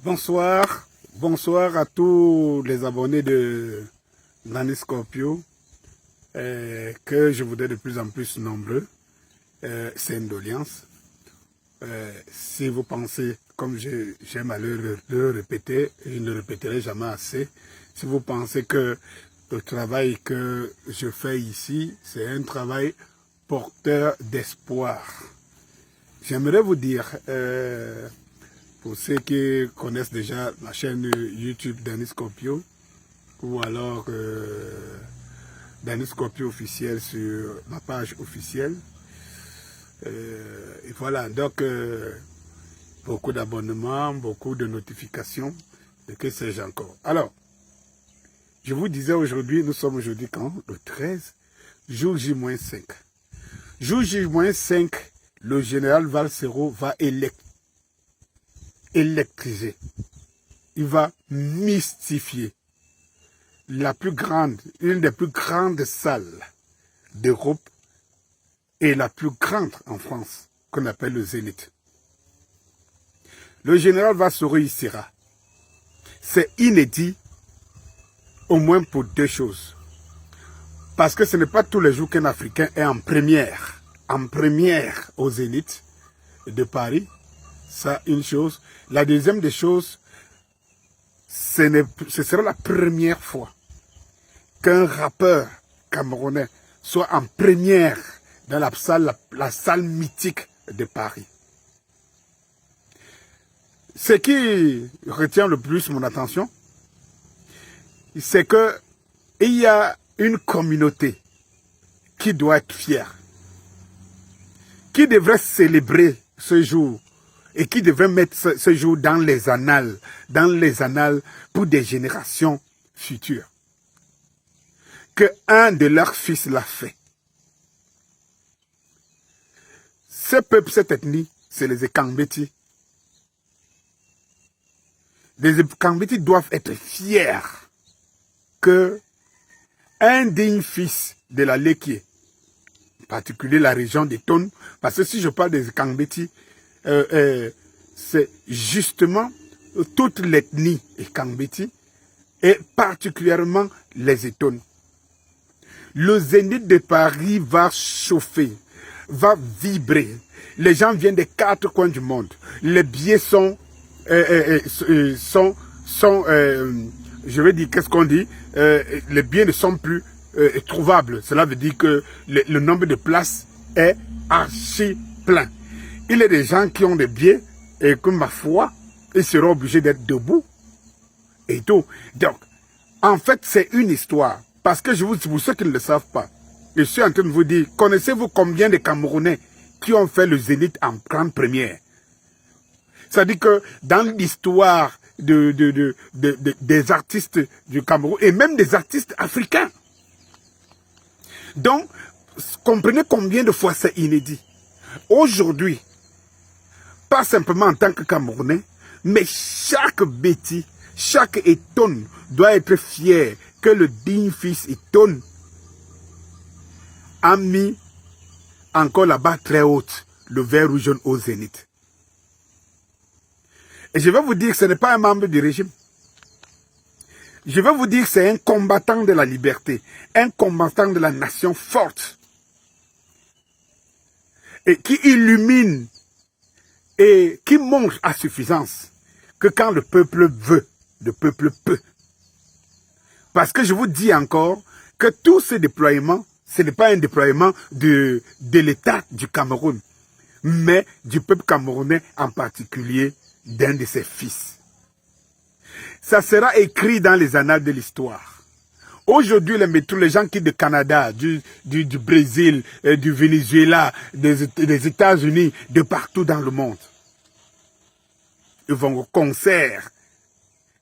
Bonsoir, bonsoir à tous les abonnés de Nani Scorpio, que je voudrais de plus en plus nombreux. C'est une doléance. Si vous pensez, comme j'ai malheur de le répéter, je ne le répéterai jamais assez, si vous pensez que le travail que je fais ici, c'est un travail porteur d'espoir, j'aimerais vous dire, pour ceux qui connaissent déjà la chaîne YouTube Nani Scorpio, ou alors Nani Scorpio officiel sur ma page officielle, et voilà, donc beaucoup d'abonnements, beaucoup de notifications, et que sais-je encore. Alors, je vous disais aujourd'hui, nous sommes aujourd'hui quand? Le 13, jour J-5. Jour J-5, le général Valsero va électriser. Il va mystifier la plus grande, une des plus grandes salles d'Europe et la plus grande en France, qu'on appelle le Zénith. Le général Valsero y sera. C'est inédit, au moins pour deux choses. Parce que ce n'est pas tous les jours qu'un Africain est en première au Zénith de Paris. Ça, une chose. La deuxième des choses, ce sera la première fois qu'un rappeur camerounais soit en première dans la salle mythique de Paris. Ce qui retient le plus mon attention, c'est que il y a une communauté qui doit être fière, qui devrait célébrer ce jour et qui devrait mettre ce jour dans les annales pour des générations futures. Que un de leurs fils l'a fait. Ce peuple, cette ethnie, c'est les Ekambeti. Les Ekambeti doivent être fiers que un digne fils de la Lekie, en particulier la région des Tonnes, parce que si je parle des Ekambeti, c'est justement toute l'ethnie Ekambeti et particulièrement les Etones. Le Zénith de Paris va chauffer, va vibrer. Les gens viennent des quatre coins du monde. Les billets sont je vais dire, qu'est-ce qu'on dit, les billets ne sont plus trouvables. Cela veut dire que le nombre de places est archi plein. Il y a des gens qui ont des billets et que, ma foi, ils seront obligés d'être debout et tout. Donc, en fait, c'est une histoire. Parce que pour ceux qui ne le savent pas, je suis en train de vous dire, connaissez-vous combien de Camerounais qui ont fait le Zénith en grande première? C'est-à-dire que dans l'histoire des artistes du Cameroun et même des artistes africains. Donc, comprenez combien de fois c'est inédit. Aujourd'hui, pas simplement en tant que Camerounais, mais chaque Béti, chaque Etone doit être fier que le digne fils Etone a mis encore là-bas très haute le vert rouge jaune au Zénith. Et je vais vous dire que ce n'est pas un membre du régime. Je vais vous dire que c'est un combattant de la liberté, un combattant de la nation forte, et qui illumine et qui montre à suffisance que quand le peuple veut, le peuple peut. Parce que je vous dis encore que tous ces déploiements, ce n'est pas un déploiement de l'État du Cameroun, mais du peuple camerounais en particulier, d'un de ses fils. Ça sera écrit dans les annales de l'histoire. Aujourd'hui, les gens qui du Canada, du Brésil, du Venezuela, des États-Unis, de partout dans le monde, ils vont au concert,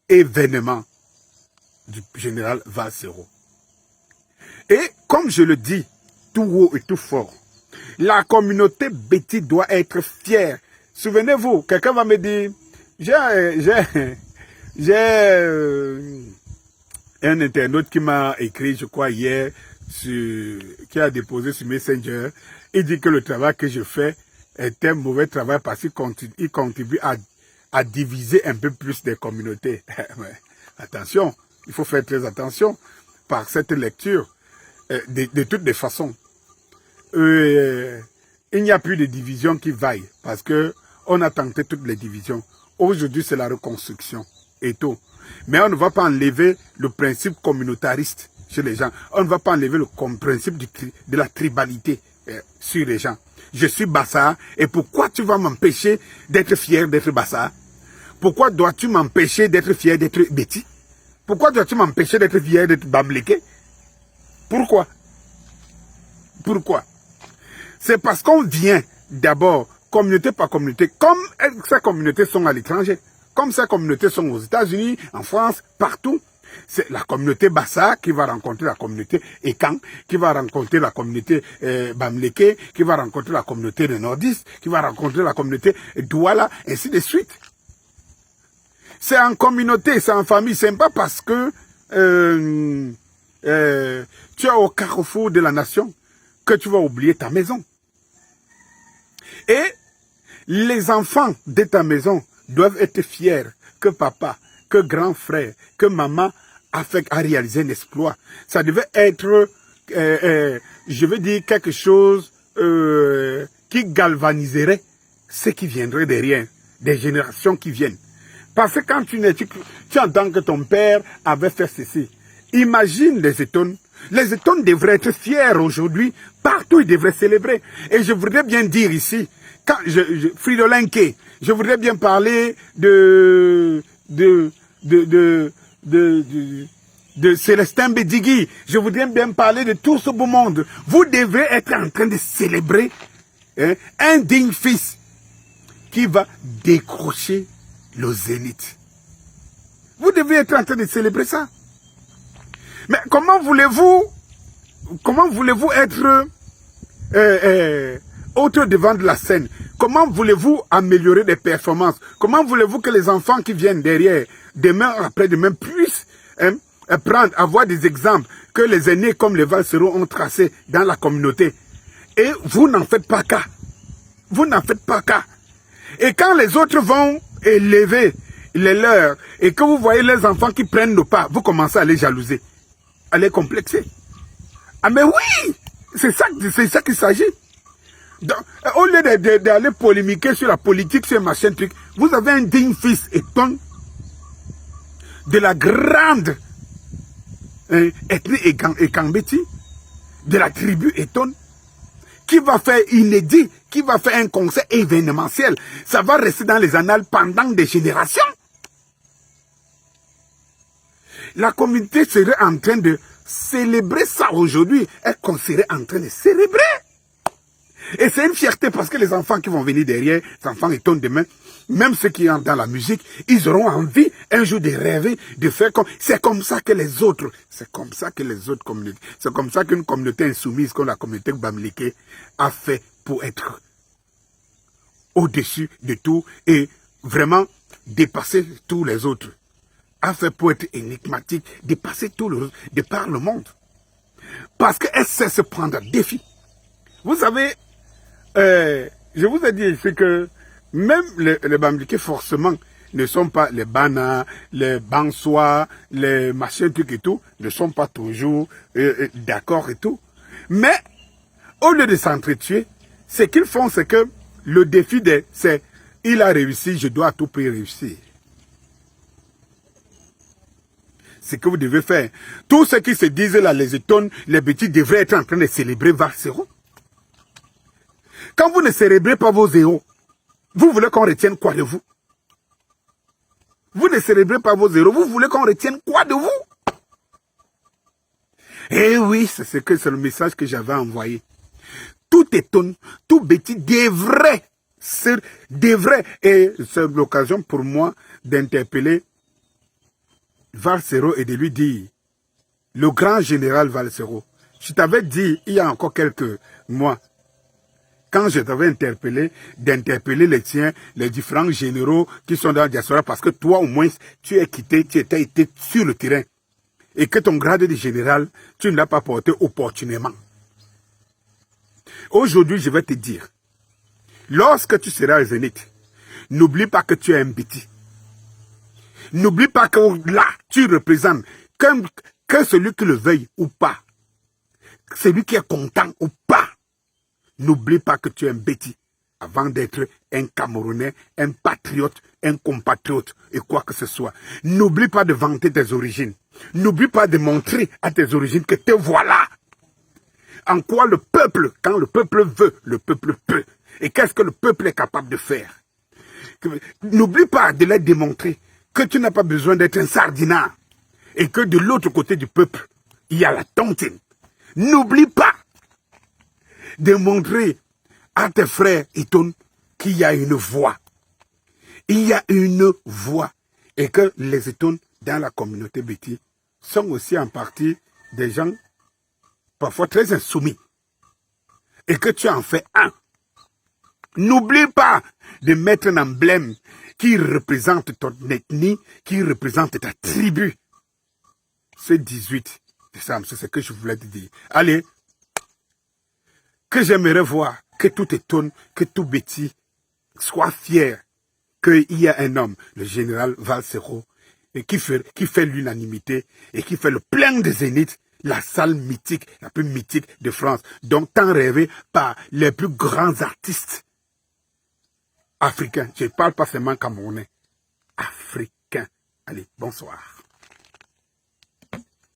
événement du général Valsero. Et comme je le dis, tout haut et tout fort, la communauté Béti doit être fière. Souvenez-vous, quelqu'un va me dire, j'ai un internaute qui m'a écrit, je crois, hier, qui a déposé sur Messenger. Il dit que le travail que je fais est un mauvais travail parce qu'il contribue à diviser un peu plus des communautés. Mais attention, il faut faire très attention par cette lecture. De toutes les façons, il n'y a plus de division qui vaille parce que on a tenté toutes les divisions. Aujourd'hui, c'est la reconstruction et tout. Mais on ne va pas enlever le principe communautariste chez les gens. On ne va pas enlever le principe de la tribalité sur les gens. Je suis Bassa et pourquoi tu vas m'empêcher d'être fier d'être Bassa? Pourquoi dois-tu m'empêcher d'être fier d'être Betty? Pourquoi dois-tu m'empêcher d'être fier d'être Bamléké? Pourquoi? Pourquoi? C'est parce qu'on vient d'abord, communauté par communauté, comme ces communautés sont à l'étranger, comme ces communautés sont aux États-Unis, en France, partout. C'est la communauté Bassa qui va rencontrer la communauté Ekan, qui va rencontrer la communauté Bamléké, qui va rencontrer la communauté des Nordistes, qui va rencontrer la communauté Douala, ainsi de suite. C'est en communauté, c'est en famille, c'est pas parce que tu es au carrefour de la nation que tu vas oublier ta maison. Et les enfants de ta maison doivent être fiers que papa, que grand frère, que maman a réalisé un exploit. Ça devait être, je veux dire, quelque chose qui galvaniserait ceux qui viendraient derrière, des générations qui viennent. Parce que quand tu entends que ton père avait fait ceci, imagine les Étones. Les Étones devraient être fiers aujourd'hui. Partout, ils devraient célébrer. Et je voudrais bien dire ici, quand Fridolin Kay, je voudrais bien parler de Célestin Bédigui. Je voudrais bien parler de tout ce beau monde. Vous devez être en train de célébrer un digne fils qui va décrocher le zénith. Vous devez être en train de célébrer ça. Mais comment voulez-vous être autre devant de la scène? Comment voulez-vous améliorer des performances? Comment voulez-vous que les enfants qui viennent derrière, demain après-demain, puissent avoir des exemples que les aînés comme les Valsereau ont tracés dans la communauté? Et vous n'en faites pas cas. Vous n'en faites pas cas. Et quand les autres vont élever les leurs, et que vous voyez les enfants qui prennent le pas, vous commencez à les jalouser, à les complexer. Ah mais oui, c'est ça qu'il s'agit. Au lieu d'aller polémiquer sur la politique, sur machin truc, vous avez un digne fils Eton de la grande ethnie Ekambeti, de la tribu Eton, qui va faire inédit, qui va faire un concert événementiel. Ça va rester dans les annales pendant des générations. La communauté serait en train de célébrer ça aujourd'hui. Elle serait en train de célébrer. Et c'est une fierté parce que les enfants qui vont venir derrière, les enfants Eton demain, même ceux qui entrent dans la musique, ils auront envie un jour de rêver, de faire comme... C'est comme ça que les autres, c'est comme ça que les autres communautés, c'est comme ça qu'une communauté insoumise comme la communauté Bamléké a fait pour être au-dessus de tout et vraiment dépasser tous les autres. A fait pour être énigmatique, dépasser tout le reste, de par le monde. Parce qu'elle sait se prendre un défi. Vous savez, je vous ai dit ici que même les Bamléké forcément ne sont pas les Bana, les Bansois, les machins trucs et tout, ne sont pas toujours d'accord et tout. Mais au lieu de s'entretuer, ce qu'ils font, c'est que le défi c'est il a réussi, je dois à tout prix réussir. C'est ce que vous devez faire. Tous ceux qui se disent là, les Étones, les petits devraient être en train de célébrer Valsereau. Quand vous ne célébrez pas vos héros, vous voulez qu'on retienne quoi de vous? Vous ne célébrez pas vos héros, vous voulez qu'on retienne quoi de vous? Eh oui, c'est le message que j'avais envoyé. Tout Étonne, tout Béti devrait, et c'est l'occasion pour moi d'interpeller Valsereau et de lui dire, le grand général Valsereau, je t'avais dit il y a encore quelques mois, quand je t'avais interpellé, d'interpeller les tiens, les différents généraux qui sont dans la diaspora, parce que toi au moins, tu es quitté, tu étais été sur le terrain, et que ton grade de général, tu ne l'as pas porté opportunément. Aujourd'hui, je vais te dire, lorsque tu seras au Zénith, N'oublie pas que tu es un Béti. N'oublie pas que là, tu représentes que celui qui le veuille ou pas. Celui qui est content ou pas. N'oublie pas que tu es un Béti avant d'être un Camerounais, un patriote, un compatriote et quoi que ce soit. N'oublie pas de vanter tes origines. N'oublie pas de montrer à tes origines que te voilà. En quoi le peuple, quand le peuple veut, le peuple peut. Et qu'est-ce que le peuple est capable de faire? N'oublie pas de leur démontrer que tu n'as pas besoin d'être un sardinat. Et que de l'autre côté du peuple, il y a la tontine. N'oublie pas de montrer à tes frères Iton qu'il y a une voix. Il y a une voix. Et que les Iton dans la communauté Béti sont aussi en partie des gens parfois très insoumis. Et que tu en fais un. N'oublie pas de mettre un emblème qui représente ton ethnie, qui représente ta tribu. Ce 18 décembre, c'est ce que je voulais te dire. Allez, que j'aimerais voir que tout étonne, que tout Béti soit fier qu'il y a un homme, le général Valsero, qui fait l'unanimité et qui fait le plein de Zénith, la salle mythique, la plus mythique de France, donc tant rêvée par les plus grands artistes africains. Je ne parle pas seulement camerounais, africains. Allez, bonsoir.